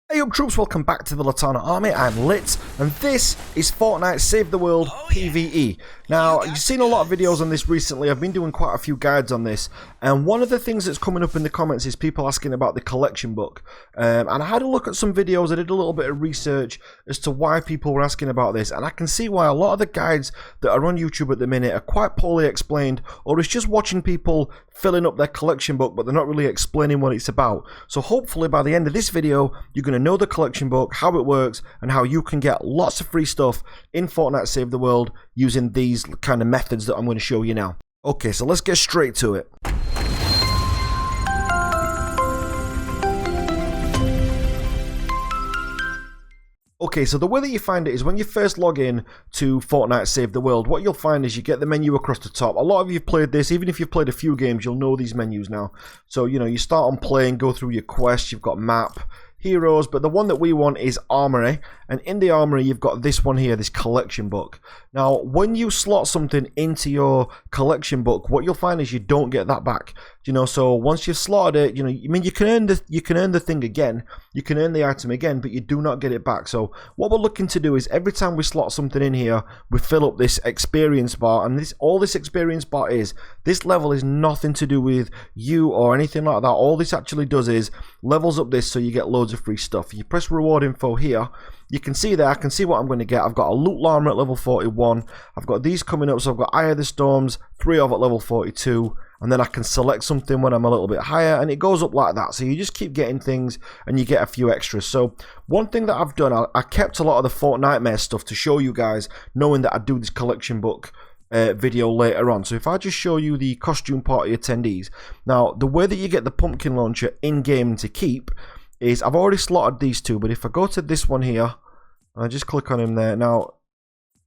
Hey up troops, welcome back to the Litanah army. I'm Lit, and this is Fortnite Save the World PVE. Now, you've seen a lot of videos on this recently. I've been doing quite a few guides on this, and one of the things that's coming up in the comments is people asking about the collection book. And I had a look at some videos, I did a little bit of research as to why people were asking about this, and I can see why a lot of the guides that are on YouTube at the minute are quite poorly explained, or it's just watching people filling up their collection book, but they're not really explaining what it's about. So hopefully by the end of this video, you're going to know the collection book, how it works, and how you can get lots of free stuff in Fortnite Save the World using these kind of methods that I'm going to show you now. Okay, so let's get straight to it. Okay, so the way that you find it is when you first log in to Fortnite Save the World, what you'll find is you get the menu across the top. A lot of you have played this, even if you've played a few games, you'll know these menus now. So, you know, you start on playing, go through your quest, you've got map, heroes, but the one that we want is armory, and in the armory you've got this one here, this collection book. Now when you slot something into your collection book, what you'll find is you don't get that back, you know. So once you've slotted it, you know, I mean, you can earn the thing again, you can earn the item again, but you do not get it back. So what we're looking to do is every time we slot something in here, we fill up this experience bar, and all this experience bar is, this level is nothing to do with you or anything like that. All this actually does is levels up this so you get loads of free stuff. You press reward info here, you can see there, I can see what I'm going to get. I've got a loot llama at level 41, I've got these coming up, so I've got Eye of the Storms, 3 of at level 42, and then I can select something when I'm a little bit higher, and it goes up like that. So you just keep getting things and you get a few extras. So one thing that I've done, I kept a lot of the Fortnite stuff to show you guys, knowing that I do this collection book video later on. So if I just show you the costume party attendees, now the way that you get the pumpkin launcher in game to keep is, I've already slotted these two, but if I go to this one here and I just click on him there, now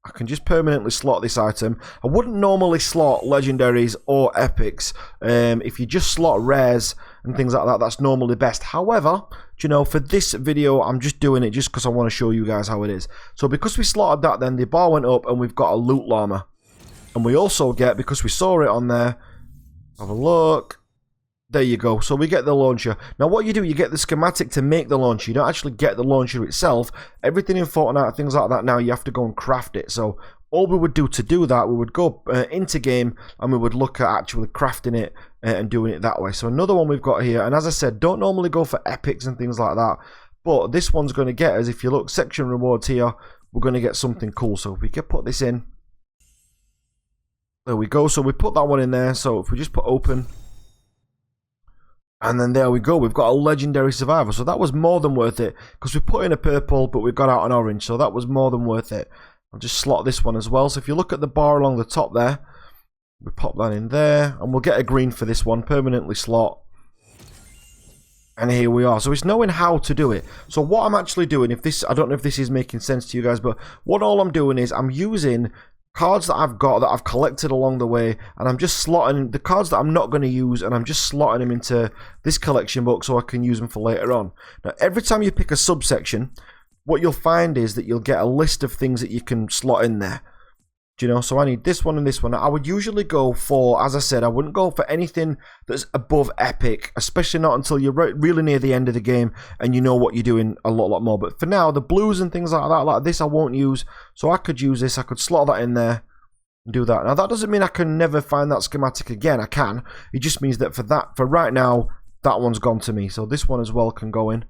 I can just permanently slot this item. I wouldn't normally slot legendaries or epics. If you just slot rares and things like that, that's normally best. However, you know, for this video I'm just doing it just because I want to show you guys how it is. So because we slotted that, then the bar went up and we've got a loot llama. And we also get, because we saw it on there, have a look, there you go, so we get the launcher. Now what you do, you get the schematic to make the launcher. You don't actually get the launcher itself. Everything in Fortnite, things like that, now you have to go and craft it. So all we would do to do that, we would go into game and we would look at actually crafting it and doing it that way. So another one we've got here, and as I said, don't normally go for epics and things like that, but this one's going to get us, if you look, section rewards here, we're going to get something cool. So if we can put this in, there we go. So we put that one in there. So if we just put open, and then there we go, we've got a legendary survivor. So that was more than worth it, because we put in a purple but we got out an orange, so that was more than worth it. I'll just slot this one as well. So if you look at the bar along the top there, we pop that in there and we'll get a green for this one, permanently slot, and here we are. So it's knowing how to do it. So what I'm actually doing, if this, I don't know if this is making sense to you guys, but what all I'm doing is I'm using cards that I've got, that I've collected along the way, and I'm just slotting the cards that I'm not going to use, and I'm just slotting them into this collection book so I can use them for later on. Now every time you pick a subsection, what you'll find is that you'll get a list of things that you can slot in there. Do you know? So I need this one and this one. I would usually go for, as I said, I wouldn't go for anything that's above epic, especially not until you're really near the end of the game and you know what you're doing a lot more. But for now, the blues and things like that, like this, I won't use. So I could use this, I could slot that in there and do that. Now that doesn't mean I can never find that schematic again. I can. It just means that for right now, that one's gone to me. So this one as well can go in.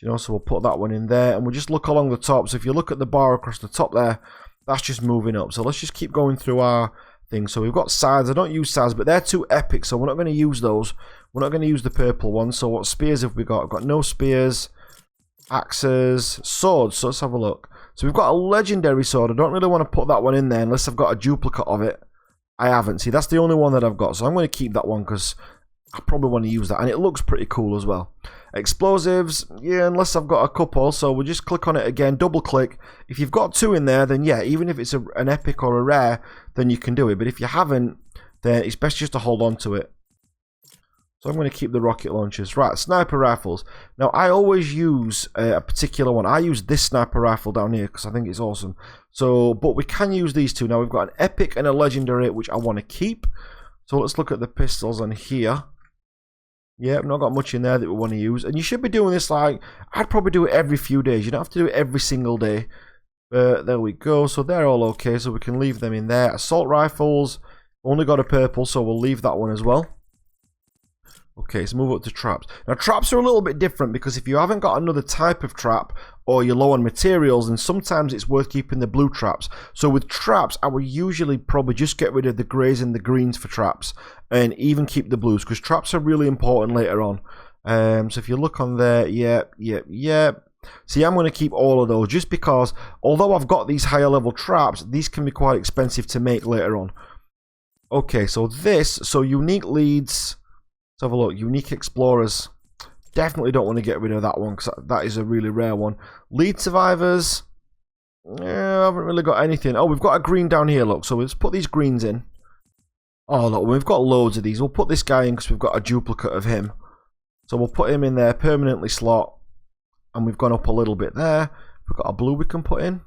You know, so we'll put that one in there, and we'll just look along the top. So if you look at the bar across the top there, that's just moving up. So let's just keep going through our thing. So we've got sides. I don't use sides, but they're too epic, so we're not going to use those. We're not going to use the purple one. So what spears have we got? I've got no spears, axes, swords. So let's have a look. So we've got a legendary sword. I don't really want to put that one in there unless I've got a duplicate of it. I haven't. See, that's the only one that I've got. So I'm going to keep that one because I probably want to use that, and it looks pretty cool as well. Explosives, yeah, unless I've got a couple, so we'll just click on it again, double click. If you've got two in there, then yeah, even if it's an epic or a rare, then you can do it. But if you haven't, then it's best just to hold on to it. So I'm going to keep the rocket launchers. Right, sniper rifles. Now I always use a particular one. I use this sniper rifle down here because I think it's awesome. So, but we can use these two. Now we've got an epic and a legendary, which I want to keep. So let's look at the pistols on here. Yeah, not got much in there that we want to use. And you should be doing this like, I'd probably do it every few days. You don't have to do it every single day. But there we go. So they're all okay. So we can leave them in there. Assault rifles. Only got a purple, so we'll leave that one as well. Okay, let's move up to traps. Now, traps are a little bit different because if you haven't got another type of trap or you're low on materials, then sometimes it's worth keeping the blue traps. So with traps, I would usually probably just get rid of the greys and the greens for traps and even keep the blues because traps are really important later on. So if you look on there, yep. See, I'm going to keep all of those just because although I've got these higher level traps, these can be quite expensive to make later on. Okay, so unique leads. Let's have a look. Unique explorers. Definitely don't want to get rid of that one because that is a really rare one. Lead survivors. I haven't really got anything. Oh, we've got a green down here, look. So let's put these greens in. Oh, look, we've got loads of these. We'll put this guy in because we've got a duplicate of him. So we'll put him in there, permanently slot. And we've gone up a little bit there. We've got a blue we can put in.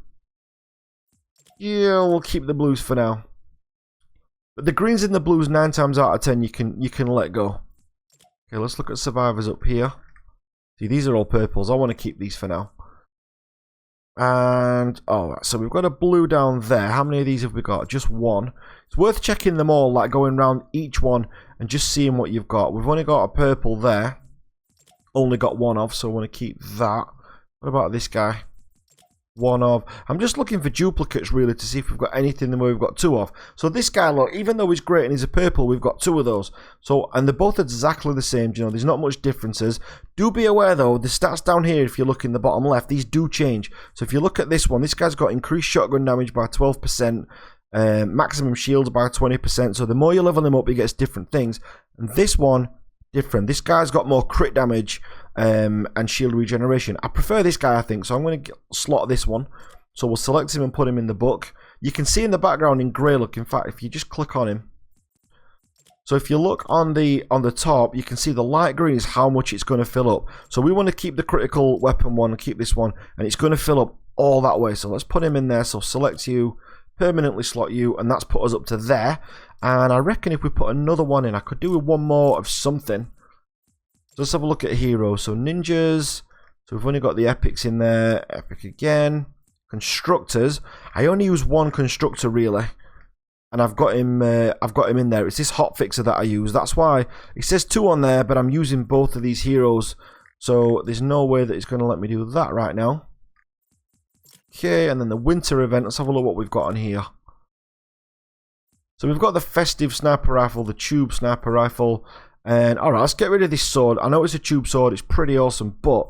Yeah, we'll keep the blues for now. But the greens and the blues, 9 times out of 10, you can let go. Okay, let's look at survivors up here. See, these are all purples. I want to keep these for now. And, oh, so we've got a blue down there. How many of these have we got? Just one. It's worth checking them all, like going around each one and just seeing what you've got. We've only got a purple there. Only got one of, so I want to keep that. What about this guy? One of. I'm just looking for duplicates really to see if we've got anything where we've got 2 of. So this guy, look, even though he's great and he's a purple, we've got 2 of those. So, and they're both exactly the same, you know, there's not much differences. Do be aware though, the stats down here, if you look in the bottom left, these do change. So if you look at this one, this guy's got increased shotgun damage by 12%, maximum shields by 20%. So the more you level him up, he gets different things. And this one, different. This guy's got more crit damage and shield regeneration. I prefer this guy, I think, so I'm going to slot this one. So we'll select him and put him in the book. You can see in the background in grey, look, in fact, if you just click on him. So if you look on the top, you can see the light green is how much it's going to fill up. So we want to keep the critical weapon one and keep this one, and it's going to fill up all that way. So let's put him in there. So select you, permanently slot you, and that's put us up to there. And I reckon if we put another one in, I could do with one more of something. So let's have a look at heroes. So ninjas. So we've only got the epics in there. Epic again. Constructors. I only use one constructor really, and I've got him in there. It's this hotfixer that I use. That's why it says 2 on there, but I'm using both of these heroes. So there's no way that it's going to let me do that right now. Okay, and then the winter event. Let's have a look what we've got on here. So we've got the festive sniper rifle, the tube sniper rifle, and alright, let's get rid of this sword. I know it's a tube sword, it's pretty awesome, but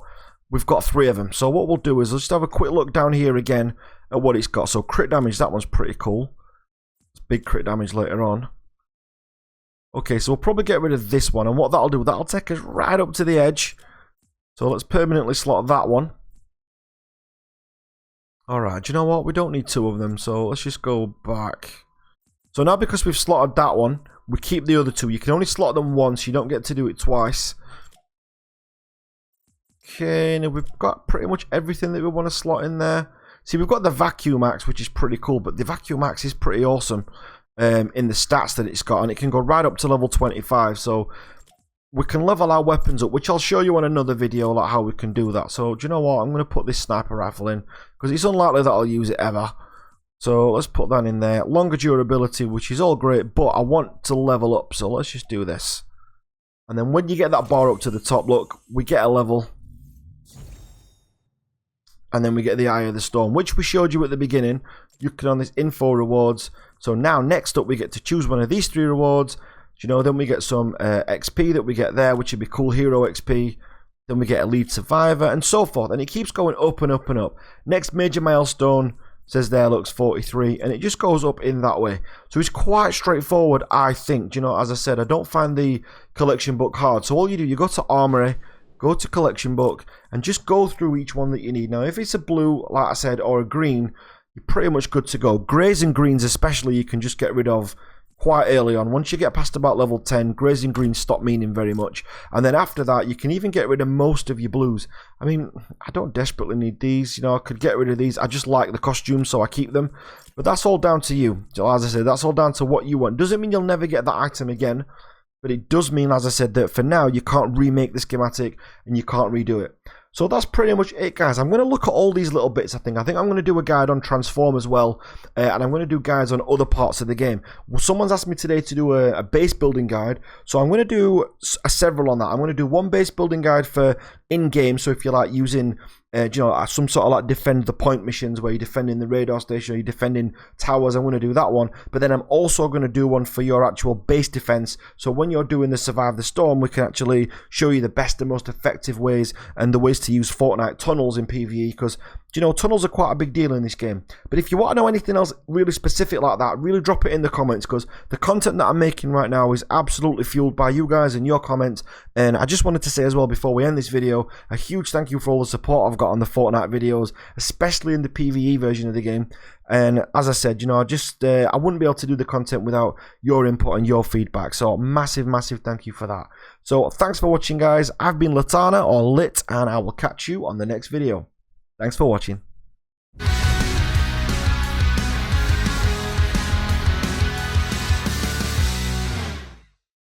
we've got 3 of them. So what we'll do is let's just have a quick look down here again at what it's got. So crit damage, that one's pretty cool. It's big crit damage later on. Okay, so we'll probably get rid of this one, and what that'll do, that'll take us right up to the edge. So let's permanently slot that one. Alright, do you know what? We don't need 2 of them, so let's just go back. So now because we've slotted that one, we keep the other 2. You can only slot them once, you don't get to do it twice. Okay, now we've got pretty much everything that we want to slot in there. See, we've got the vacuum axe, which is pretty cool, but the vacuum axe is pretty awesome in the stats that it's got, and it can go right up to level 25, so we can level our weapons up, which I'll show you on another video, like how we can do that. So, do you know what? I'm going to put this sniper rifle in, because it's unlikely that I'll use it ever. So let's put that in there. Longer durability, which is all great, but I want to level up, so let's just do this. And then when you get that bar up to the top, look, we get a level. And then we get the Eye of the Storm, which we showed you at the beginning. You can on this info rewards. So now, next up, we get to choose one of these 3 rewards. You know, then we get some XP that we get there, which would be cool hero XP. Then we get a lead survivor, and so forth. And it keeps going up and up and up. Next major milestone says there, looks 43, and it just goes up in that way. So it's quite straightforward, I think. You know, as I said, I don't find the collection book hard. So all you do, you go to Armory, go to collection book, and just go through each one that you need. Now, if it's a blue, like I said, or a green, you're pretty much good to go. Greys and greens especially, you can just get rid of quite early on. Once you get past about level 10, greys and greens stop meaning very much. And then after that, you can even get rid of most of your blues. I mean, I don't desperately need these. You know, I could get rid of these. I just like the costumes, so I keep them. But that's all down to you. So as I said, that's all down to what you want. Doesn't mean you'll never get that item again. but it does mean, as I said, that for now you can't remake the schematic and you can't redo it. So that's pretty much it, guys. I'm going to look at all these little bits. I think I'm going to do a guide on Transform as well, and I'm going to do guides on other parts of the game. Well, someone's asked me today to do a base building guide, so I'm going to do several on that. I'm going to do one base building guide for in-game, so if you're like using some sort of like defend the point missions where you're defending the radar station or you're defending towers, I'm going to do that one. But then I'm also going to do one for your actual base defense, so when you're doing the survive the storm, we can actually show you the best and most effective ways and the ways to use Fortnite tunnels in PvE, because tunnels are quite a big deal in this game. But if you want to know anything else really specific like that, really drop it in the comments, because the content that I'm making right now is absolutely fueled by you guys and your comments. And I just wanted to say as well, before we end this video, a huge thank you for all the support I've got on the Fortnite videos, especially in the PvE version of the game. And as I said, I wouldn't be able to do the content without your input and your feedback. So massive thank you for that. So thanks for watching, guys. I've been Litanah, or Lit, and I will catch you on the next video. Thanks for watching.